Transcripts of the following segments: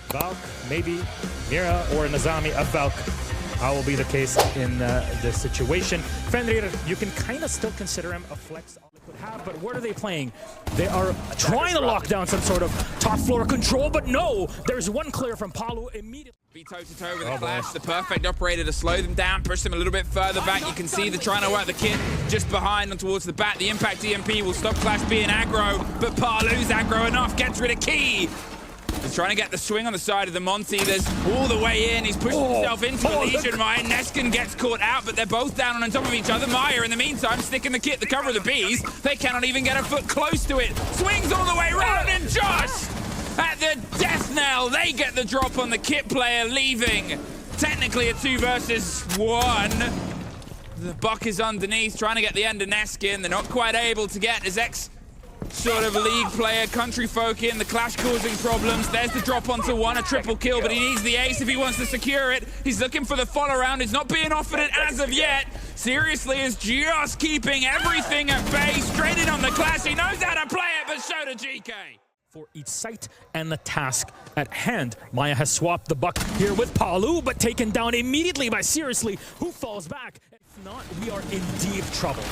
Valk, maybe Mira or Nazami, a Valk. How will be the case in this situation? Fenrir, you can kind of still consider him a flex Liquid have, but what are they playing? They are trying to lock down some sort of top floor control, but no! There's one clear from Palu immediately. Be toe-to-toe with the Flash, the perfect operator to slow them down, push them a little bit further back. You can see they're trying to work the kit just behind and towards the back. The impact EMP will stop Clash being aggro, but Palu's aggro enough, gets rid of Key. He's trying to get the swing on the side of the Monty. There's all the way in. He's pushed himself into the Legion Mire. Neskin gets caught out, but they're both down on top of each other. Mire, in the meantime, sticking the kit, the cover of the bees. They cannot even get a foot close to it. Swings all the way around, and Josh at the death knell. They get the drop on the kit player, leaving technically a 2 versus 1. The Buck is underneath, trying to get the end of Neskin. They're not quite able to get his sort of league player, country folk in, the Clash causing problems. There's the drop onto 1, a triple kill, but he needs the ace if he wants to secure it. He's looking for the follow round. He's not being offered it as of yet. Seriously is just keeping everything at bay, straight in on the Clash. He knows how to play it, but so does Geekay. For each site and the task at hand. Maya has swapped the Buck here with Palu, but taken down immediately by Seriously, who falls back. If not, we are in deep trouble.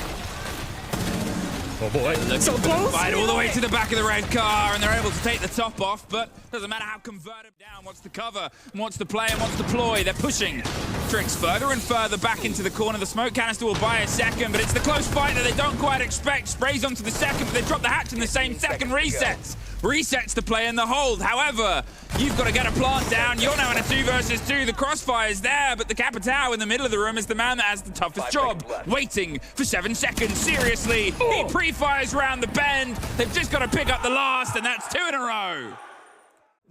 Oh boy, so close! Fight all the way to the back of the red car, and they're able to take the top off, but doesn't matter how converted down. Wants to cover, wants to play, and wants to deploy. They're pushing Tricks further and further back into the corner. The smoke canister will buy a second, but it's the close fight that they don't quite expect. Sprays onto the second, but they drop the hatch in the same second. Resets the play in the hold. However, you've got to get a plant down. You're now in a 2 versus 2. The crossfire is there, but the Capitao in the middle of the room is the man that has the toughest job. Waiting for 7 seconds. Seriously, he pre-fires around the bend. They've just got to pick up the last, and that's 2 in a row.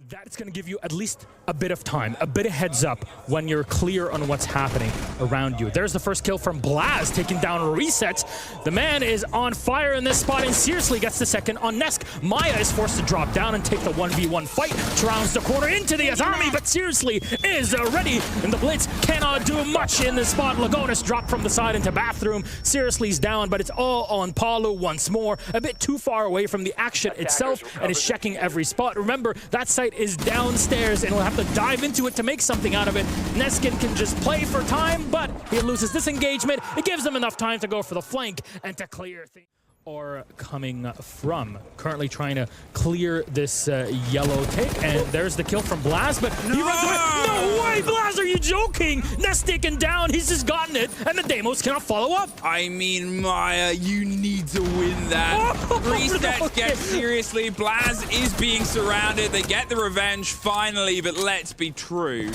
That's going to give you at least a bit of time, a bit of heads up when you're clear on what's happening around you. There's the first kill from Blaz, taking down Resets. The man is on fire in this spot and Seriously gets the second on Nesk. Maya is forced to drop down and take the 1v1 fight. Surrounds the corner into the Azami, but Seriously is ready, and the Blitz cannot do much in this spot. Lagonis dropped from the side into bathroom. Seriously's down, but it's all on Palu once more. A bit too far away from the action itself, and is checking every spot. Remember, that site is downstairs, and we'll have to dive into it to make something out of it. Neskin can just play for time, but he loses this engagement. It gives him enough time to go for the flank and to clear things. Or coming from, currently trying to clear this yellow take, and there's the kill from Blaz, but he runs away. No way, Blaz, are you joking? Nest taken down, he's just gotten it, and the Deimos cannot follow up. I mean, Maya, you need to win that. Resets get Seriously. Blaz is being surrounded. They get the revenge finally, but let's be true.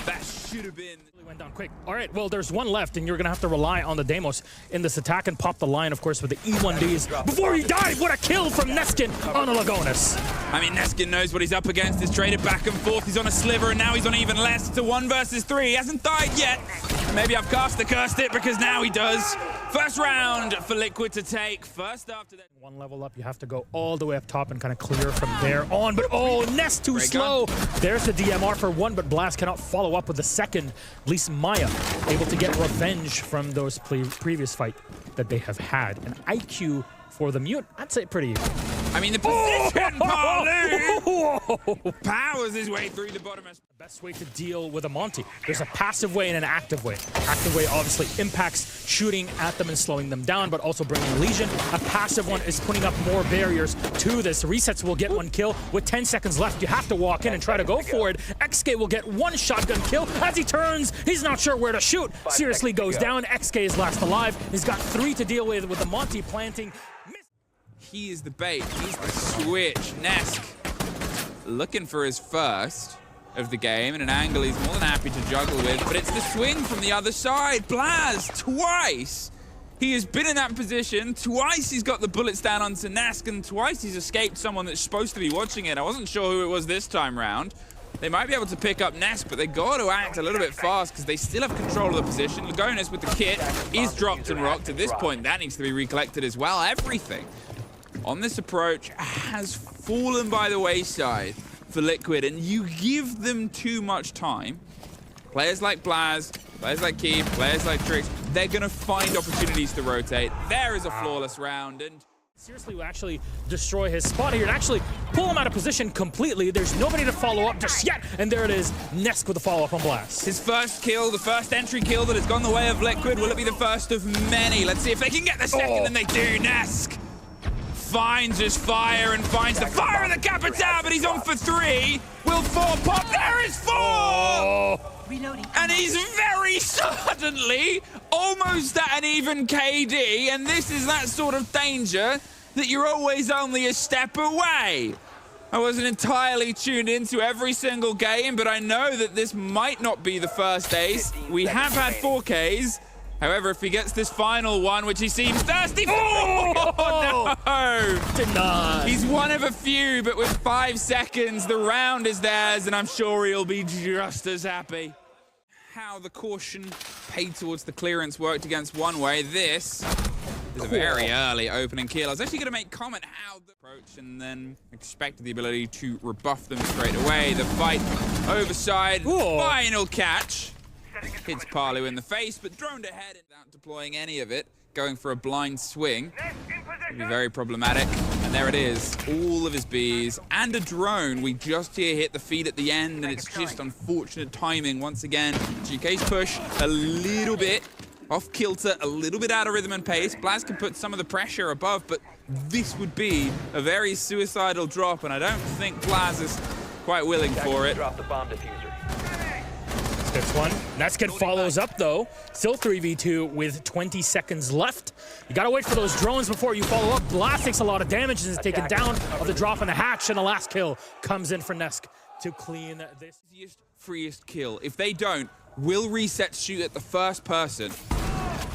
That should have been... Went down quick. All right, well, there's one left, and you're gonna have to rely on the Deimos in this attack and pop the line, of course, with the E1Ds. Before he died, what a kill from Neskin on a Lagonis. I mean, Neskin knows what he's up against. He's traded back and forth. He's on a sliver, and now he's on even less. It's a 1 versus 3. He hasn't died yet. Maybe I've cursed it, because now he does. First round for Liquid to take. First after that. 1 level up, you have to go all the way up top and kind of clear from there on. But oh, Nest too slow. There's the DMR for 1, but Blast cannot follow up with the second. At least Maya able to get revenge from those previous fight that they have had. An IQ for the Mute, I'd say pretty even. I mean, the position, Palu powers his way through the bottom. The best way to deal with a Monty. There's a passive way and an active way. Active way obviously impacts shooting at them and slowing them down, but also bringing a Legion. A passive one is putting up more barriers to this. Resets will get 1 kill. With 10 seconds left, you have to walk in and try to go for it. XK will get 1 shotgun kill. As he turns, he's not sure where to shoot. Seriously goes down. XK is last alive. He's got 3 to deal with the Monty planting. He is the bait. He's the switch. Nesk looking for his first of the game in an angle he's more than happy to juggle with, but it's the swing from the other side. Blaz, twice he has been in that position. Twice he's got the bullets down onto Nesk, and twice he's escaped someone that's supposed to be watching it. I wasn't sure who it was this time round. They might be able to pick up Nesk, but they got to act a little bit fast because they still have control of the position. Lagonis with the kit is dropped and rocked. At this point, that needs to be recollected as well. Everything on this approach has fallen by the wayside for Liquid, and you give them too much time. Players like Blaz, players like Keep, players like Tricks, they're going to find opportunities to rotate. There is a flawless round, and Seriously will actually destroy his spot here and actually pull him out of position completely. There's nobody to follow up just yet, and there it is, Nesk with a follow-up on Blast. His first kill, the first entry kill that has gone the way of Liquid. Will it be the first of many? Let's see if they can get the second, and they do. Nesk finds his fire and finds the fire of the Capitao, but he's on for 3. Will 4 pop? There is 4! And he's very suddenly almost at an even KD, and this is that sort of danger that you're always only a step away. I wasn't entirely tuned into every single game, but I know that this might not be the first ace. We have had 4Ks. However, if he gets this final one, which he seems thirsty for, oh no! Denied. He's one of a few, but with 5 seconds, the round is theirs, and I'm sure he'll be just as happy. How the caution paid towards the clearance worked against One Way. This is a very early opening kill. I was actually going to make comment how the approach and then expected the ability to rebuff them straight away. The fight overside, final catch. Hits Palu in the face, but droned ahead without deploying any of it. Going for a blind swing. It'll be very problematic. And there it is. All of his bees and a drone. We just here hit the feed at the end, and it's just unfortunate timing once again. Geekay's push a little bit off kilter, a little bit out of rhythm and pace. Blaz can put some of the pressure above, but this would be a very suicidal drop, and I don't think Blaz is quite willing for it. Drop the bomb diffuser. This one. Neskin follows up though. Still 3v2 with 20 seconds left. You gotta wait for those drones before you follow up. Blast takes a lot of damage and is taken down of the drop on the hatch, and the last kill comes in for Nesk to clean this. Easiest, freest kill. If they don't, will Reset shoot at the first person?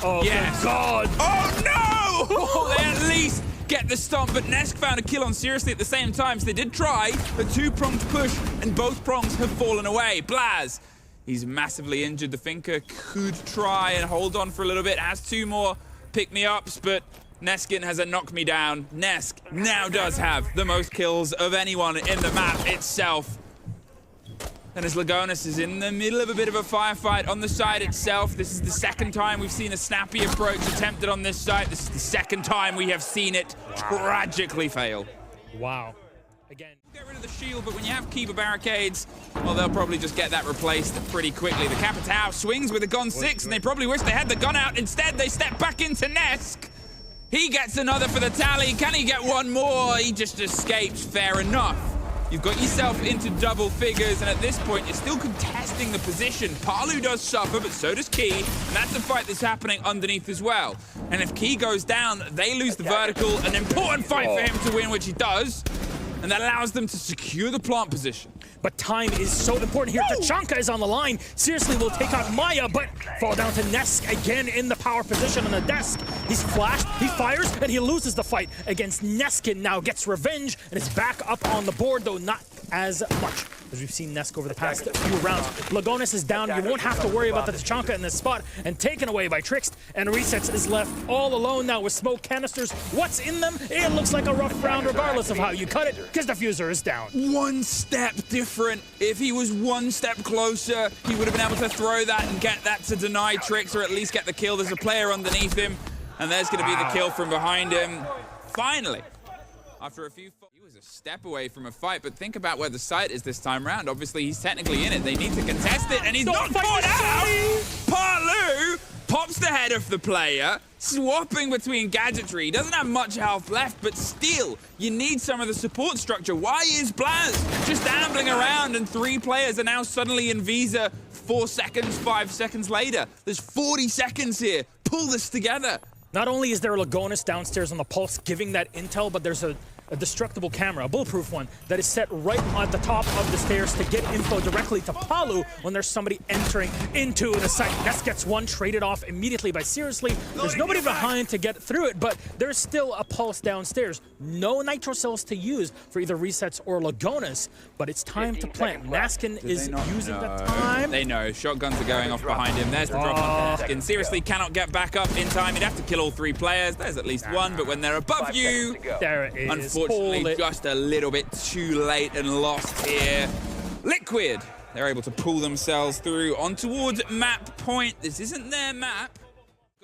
Oh, yes. God. Oh no! Oh, they at least get the stomp, but Nesk found a kill on Seriously at the same time, so they did try a 2-pronged push, and both prongs have fallen away. Blaz, he's massively injured. The Finker could try and hold on for a little bit. Has 2 more pick-me-ups, but Neskin has a knock-me-down. Nesk now does have the most kills of anyone in the map itself. And as Lagonis is in the middle of a bit of a firefight on the side itself, this is the second time we've seen a snappy approach attempted on this side. This is the second time we have seen it tragically fail. Wow. Again. Get rid of the shield, but when you have keeper barricades, well, they'll probably just get that replaced pretty quickly. The Capitao swings with a gun 6, and they probably wish they had the gun out. Instead, they step back into Nesk. He gets another for the tally. Can he get one more? He just escapes. Fair enough. You've got yourself into double figures, and at this point, you're still contesting the position. Palu does suffer, but so does Key, and that's a fight that's happening underneath as well. And if Key goes down, they lose the vertical. An important fight for him to win, which he does. And that allows them to secure the plant position. But time is so important here. Tachanka is on the line. Seriously will take out Maya, but fall down to Nesk again in the power position on the desk. He's flashed, he fires, and he loses the fight against Neskin. Now gets revenge and is back up on the board, though not as much as we've seen Nesk over the past few rounds. Lagonis is down. You won't have to worry about the Tachanka in this spot, and taken away by Trixt. And Resets is left all alone now with smoke canisters. What's in them? It looks like a rough round regardless of how you cut it, because Diffuser is down. One step different. If he was one step closer, he would have been able to throw that and get that to deny Trix, or at least get the kill. There's a player underneath him, and there's going to be the kill from behind him. Finally, after a few... He was a step away from a fight, but think about where the site is this time round. Obviously, he's technically in it. They need to contest it, and he's not caught out! Palu pops the head of the player, swapping between gadgetry. He doesn't have much health left, but still, you need some of the support structure. Why is Blaz just ambling around, and 3 players are now suddenly in Visa 4 seconds, 5 seconds later? There's 40 seconds here. Pull this together. Not only is there a Lagonis downstairs on the pulse giving that intel, but there's a destructible camera, a bulletproof one, that is set right at the top of the stairs to get info directly to Palu when there's somebody entering into the site. Nest gets one traded off immediately by Seriously. There's nobody behind to get through it, but there's still a pulse downstairs. No nitro cells to use for either Resets or Lagonis, but it's time to plant. Naskin is using the time. They know. Shotguns are going off behind him. There's the drop on Naskin. Seriously cannot get back up in time. He'd have to kill all 3 players. There's at least one, but when they're above you, there it is. Unfortunately, just a little bit too late and lost here. Liquid, they're able to pull themselves through on towards map point. This isn't their map.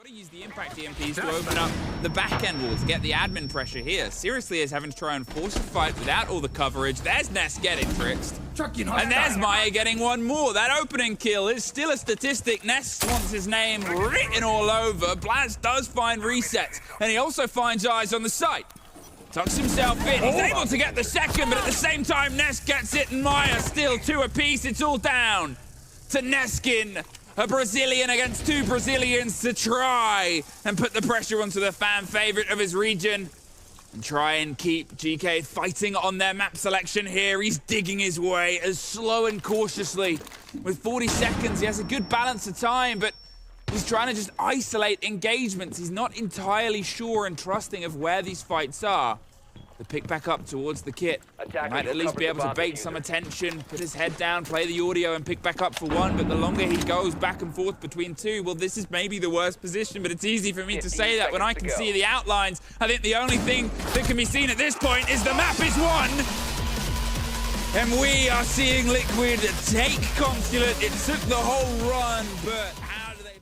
Got to use the impact EMPs to open up the back end wall to get the admin pressure here. Seriously is having to try and force a fight without all the coverage. There's Ness getting tricked. And there's Maya getting one more. That opening kill is still a statistic. Ness wants his name written all over. Blaz does find resets, and he also finds eyes on the site. Tucks himself in. He's able to get the second, but at the same time, Ness gets it, and Maya still 2 apiece. It's all down to Neskin. A Brazilian against 2 Brazilians to try and put the pressure onto the fan favorite of his region and try and keep Geekay fighting on their map selection here. He's digging his way as slow and cautiously. With 40 seconds, he has a good balance of time, but he's trying to just isolate engagements. He's not entirely sure and trusting of where these fights are. The pick back up towards the kit. He might at least be able to bait some attention, put his head down, play the audio and pick back up for 1, but the longer he goes back and forth between 2, well, this is maybe the worst position, but it's easy for me to say that when I can see the outlines. I think the only thing that can be seen at this point is the map is won. And we are seeing Liquid take Consulate. It took the whole run, but how do they...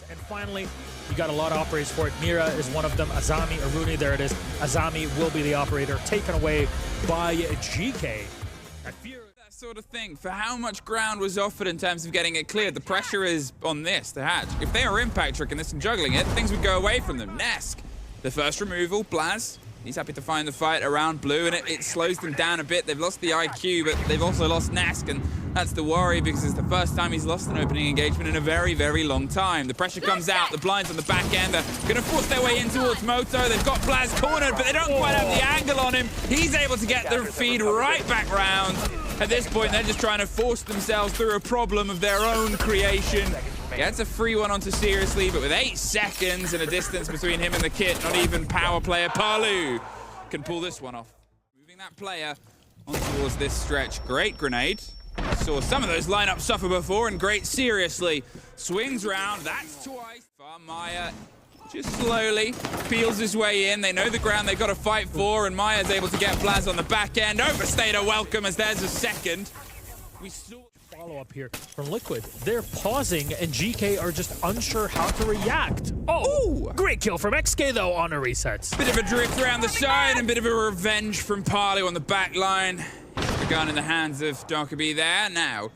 And finally, you got a lot of operators for it. Mira is one of them. Azami, Aruni, there it is. Azami will be the operator, taken away by Geekay. That sort of thing. For how much ground was offered in terms of getting it cleared, the pressure is on this, the hatch. If they are impact tricking this and juggling it, things would go away from them. Nesk, the first removal, Blaz. He's happy to find the fight around blue, and it slows them down a bit. They've lost the IQ, but they've also lost Nesk, and that's the worry because it's the first time he's lost an opening engagement in a very, very long time. The pressure comes out, the blinds on the back end are going to force their way in towards Moto. They've got Blaz cornered, but they don't quite have the angle on him. He's able to get the feed right back round. At this point, they're just trying to force themselves through a problem of their own creation. Gets a free one onto Seriously, but with 8 seconds and a distance between him and the kit, not even power player Palu can pull this one off. Moving that player on towards this stretch. Great grenade. Saw some of those lineups suffer before, and great Seriously swings round. That's twice. Far Maya just slowly peels his way in. They know the ground they've got to fight for, and Maya's able to get Blaz on the back end. Overstayed a welcome as there's a second. We saw follow-up here from Liquid. They're pausing, and Geekay are just unsure how to react. Oh, great kill from XK, though, on a reset. Bit of a drift around the side, and a bit of a revenge from Palu on the back line. The gun in the hands of Darkaby there. Now,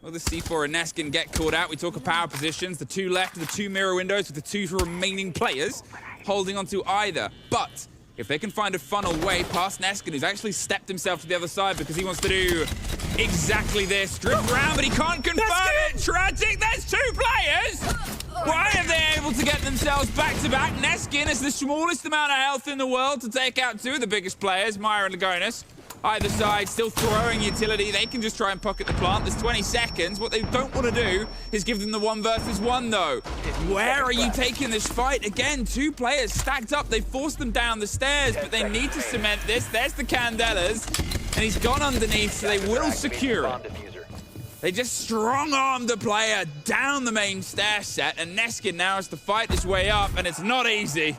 will the C4 and Neskin get caught out? We talk of power positions. The 2 left, the 2 mirror windows with the 2 remaining players holding onto either. But if they can find a funnel way past Neskin, who's actually stepped himself to the other side because he wants to do exactly this. Drift around, but he can't confirm it. Tragic, there's 2 players. Why are they able to get themselves back to back? Neskin has the smallest amount of health in the world to take out 2 of the biggest players, Maya and Lagonis. Either side still throwing utility. They can just try and pocket the plant. There's 20 seconds. What they don't want to do is give them the 1 versus 1, though. Where are you taking this fight? Again, 2 players stacked up. They forced them down the stairs, but they need to cement this. There's the Candelas, and he's gone underneath, so they will secure it. They just strong-armed the player down the main stair set, and Neskin now has to fight his way up, and it's not easy.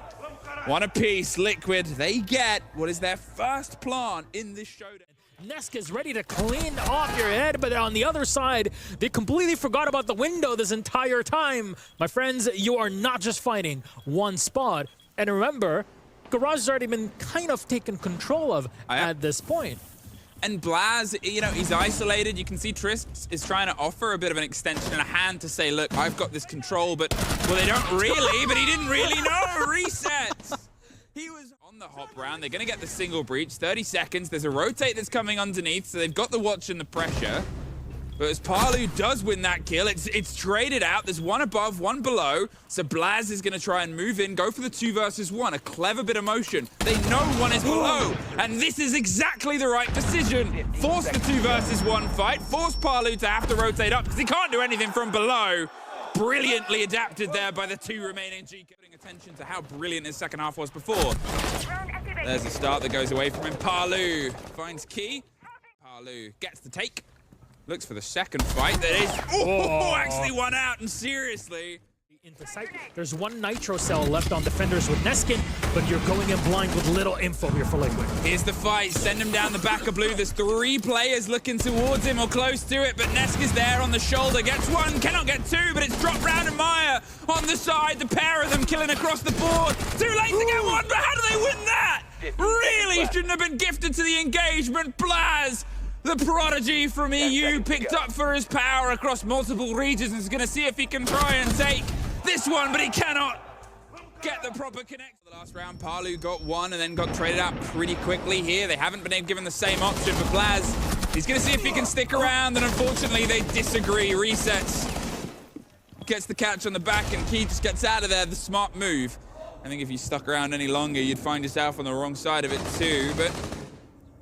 1 apiece, Liquid. They get what is their first plant in this showdown. Nesk is ready to clean off your head, but on the other side, they completely forgot about the window this entire time. My friends, you are not just fighting 1 spot. And remember, Garage has already been kind of taken control of at this point. And Blaz, you know, he's isolated. You can see Trisk is trying to offer a bit of an extension and a hand to say, look, I've got this control, but, well, they don't really, but he didn't really know. Resets. He was on the hop round. They're going to get the single breach. 30 seconds. There's a rotate that's coming underneath, so they've got the watch and the pressure. But as Palu does win that kill, it's traded out. There's 1 above, 1 below. So Blaz is going to try and move in, go for the 2 versus 1. A clever bit of motion. They know 1 is below. And this is exactly the right decision. Force the 2 versus 1 fight. Force Palu to have to rotate up because he can't do anything from below. Brilliantly adapted there by the 2 remaining Geekay. Putting attention to how brilliant his second half was before. There's a start that goes away from him. Palu finds Key. Palu gets the take. Looks for the second fight. That is, actually 1 out, and Seriously. into sight. There's one Nitro cell left on defenders with Neskin, but you're going in blind with little info here for Liquid. Here's the fight. Send him down the back of blue. There's 3 players looking towards him or close to it, but Nesk is there on the shoulder. Gets 1, cannot get 2, but it's dropped round and Maya on the side. The pair of them killing across the board. Too late to get 1, but how do they win that? Really shouldn't have been gifted to the engagement. Blaz, the prodigy from EU, picked up for his power across multiple regions and is going to see if he can try and take this one, but he cannot get the proper connect. The last round, Palu got 1 and then got traded out pretty quickly here. They haven't been given the same option for Blaz. He's going to see if he can stick around, and unfortunately they disagree. Resets. Gets the catch on the back, and Key just gets out of there. The smart move. I think if you stuck around any longer, you'd find yourself on the wrong side of it too, but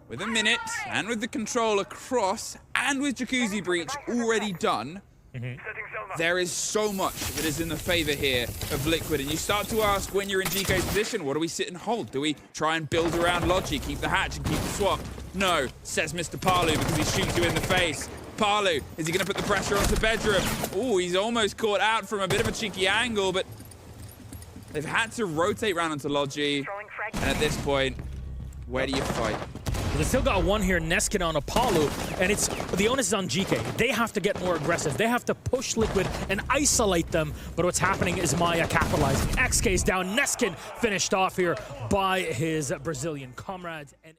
with a minute, and with the control across, and with Jacuzzi Breach already done, there is so much that is in the favor here of Liquid, and you start to ask when you're in Geekay's position, what do we sit and hold? Do we try and build around Logi, keep the hatch and keep the swap? No, says Mr. Palu because he shoots you in the face. Palu, is he going to put the pressure onto Bedroom? Oh, he's almost caught out from a bit of a cheeky angle, but they've had to rotate round onto Logi, and at this point, where do you fight? They still got 1 here, Neskin on Apollo, and it's the onus is on GK. They have to get more aggressive. They have to push Liquid and isolate them, but what's happening is Maya capitalizing. XK's down, Neskin finished off here by his Brazilian comrades. And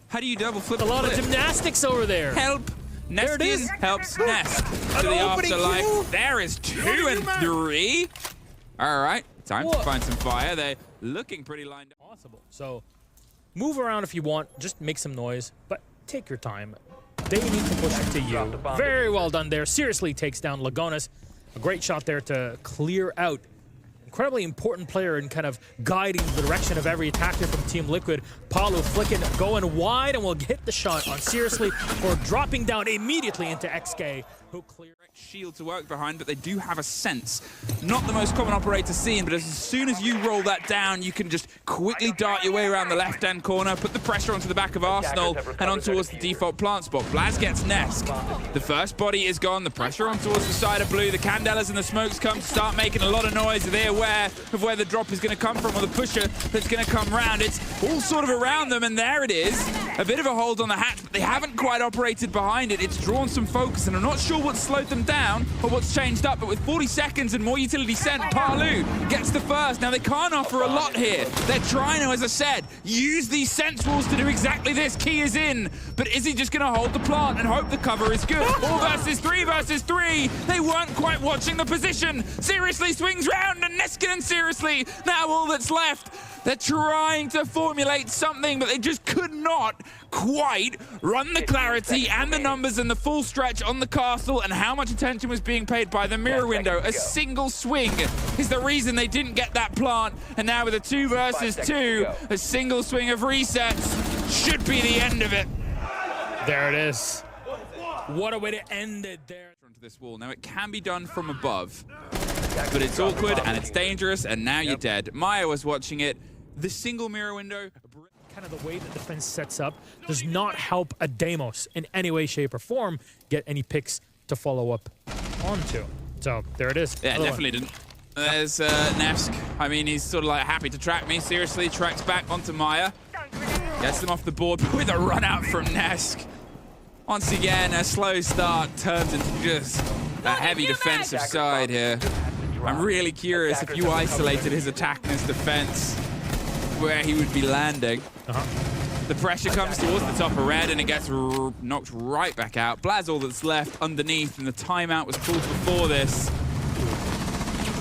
how do you double flip? A lot of gymnastics over there. Help! Neskin helps Nesk to the afterlife. There is 2 and 3. All right, time to find some fire. They're looking pretty lined up. Possible. So move around if you want, just make some noise, but take your time. They need to push it to you. Very well done there. Seriously takes down Lagonis. A great shot there to clear out. Incredibly important player in kind of guiding the direction of every attacker from Team Liquid. Palu flicking, going wide, and will hit the shot on Seriously for dropping down immediately into XK, who cleared. Shield to work behind, but they do have a sense. Not the most common operator seen, but as soon as you roll that down, you can just quickly dart your way around the left-hand corner, put the pressure onto the back of Arsenal, and on towards the default plant spot. Blaz gets Nesk. The first body is gone, the pressure on towards the side of blue, the Candelas and the smokes come to start making a lot of noise. They're aware of where the drop is going to come from, or the pusher that's going to come round. It's all sort of around them, and there it is. A bit of a hold on the hatch, but they haven't quite operated behind it. It's drawn some focus, and I'm not sure what slowed them down or what's changed up, but with 40 seconds and more utility sent, Palu gets the first. Now they can't offer a lot here. They're trying to, as I said, use these sense walls to do exactly this. Key is in, but is he just going to hold the plant and hope the cover is good? 4 versus 3 versus 3. They weren't quite watching the position. Seriously swings round, and Neskin and Seriously now all that's left. They're trying to formulate something, but they just could not quite run the clarity and the numbers and the full stretch on the castle, and how much attention was being paid by the mirror window. A single swing is the reason they didn't get that plant, and now with a 2 versus 2, a single swing of resets should be the end of it. There it is. What a way to end it there. Onto this wall. Now it can be done from above, but it's awkward and it's dangerous, and now you're dead. Maya was watching it. The single mirror window, kind of the way the defense sets up, does not help a Deimos in any way, shape, or form get any picks to follow up onto. So there it is. Yeah, definitely didn't. There's Nevsk. I mean, he's sort of like happy to track me. Seriously, tracks back onto Maya. Gets them off the board with a run out from Nesk. Once again, a slow start turns into just a heavy defensive side here. I'm really curious if you isolated his attack and his defense, where he would be landing. The pressure comes towards the top of red, and it gets knocked right back out. Blaz all that's left underneath, and the timeout was called before this.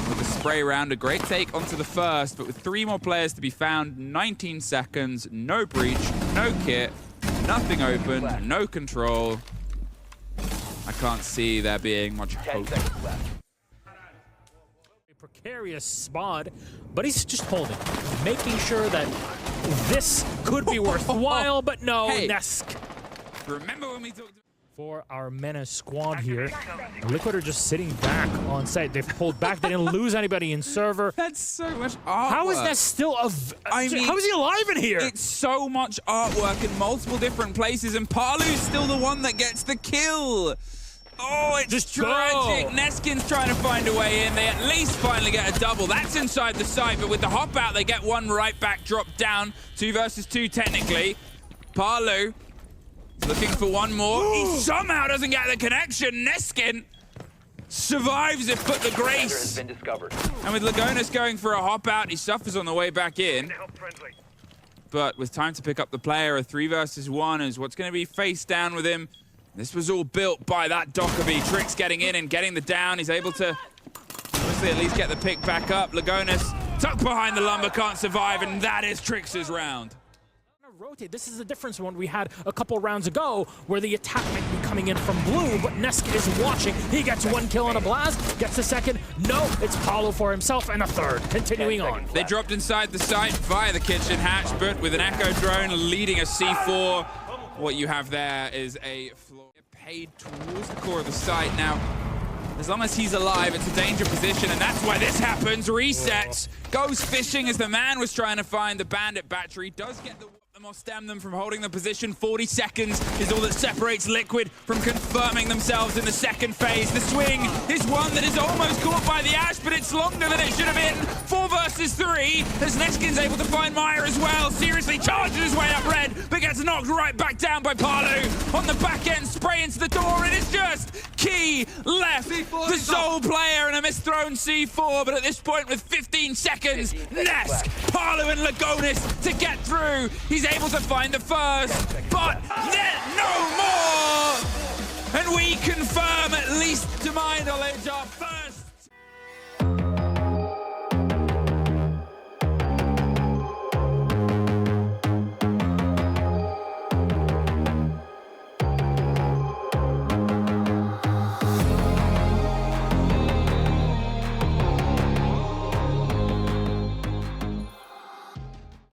With the spray round, a great take onto the first, but with 3 more players to be found, 19 seconds, no breach, no kit, nothing open, no control. I can't see there being much hope. Precarious spot, but he's just holding, making sure that this could be worthwhile, but no, hey. Nesk. Remember when we talked For our Menace squad here, Liquid are just sitting back on site. They've pulled back. They didn't lose anybody in server. That's so much artwork. How is that still I mean, how is he alive in here? It's so much artwork in multiple different places, and Palu's still the one that gets the kill. Oh, it's Just tragic. go. Neskin's trying to find a way in. They at least finally get a double. That's inside the site, but with the hop out, they get one right back, drop down. 2 versus 2 technically. Palu is looking for one more. He somehow doesn't get the connection. Neskin survives it, but the grace. And with Lagonis going for a hop out, he suffers on the way back in. But with time to pick up the player, a 3 versus 1 is what's going to be face down with him. This was all built by that Dockerby. Trix getting in and getting the down. He's able to obviously at least get the pick back up. Lagonis tucked behind the lumber, can't survive, and that is Trix's round. Rotate. This is the difference from what we had a couple rounds ago, where the attack might be coming in from blue, but Nesk is watching. He gets 1 kill on a blast, gets the second. No, it's Paulo for himself, and a third. Continuing on. They dropped inside the site via the kitchen hatch, but with an Echo drone leading a C4. What you have there is a floor paid towards the core of the site. Now, as long as he's alive, it's a danger position, and that's why this happens. Resets, goes fishing as the man was trying to find the bandit battery. Does get the or stem them from holding the position. 40 seconds is all that separates Liquid from confirming themselves in the second phase. The swing is one that is almost caught by the Ash, but it's longer than it should have been. 4 versus 3, as Neskin's able to find Maya as well. Seriously charges his way up red, but gets knocked right back down by Palu. On the back end, spray into the door. It is just Key left, the sole player, and a misthrown C4. But at this point, with 15 seconds, Nesk, Palu, and Lagonis to get through. He's able to find the first, but no more! And we confirm, at least to my knowledge, our first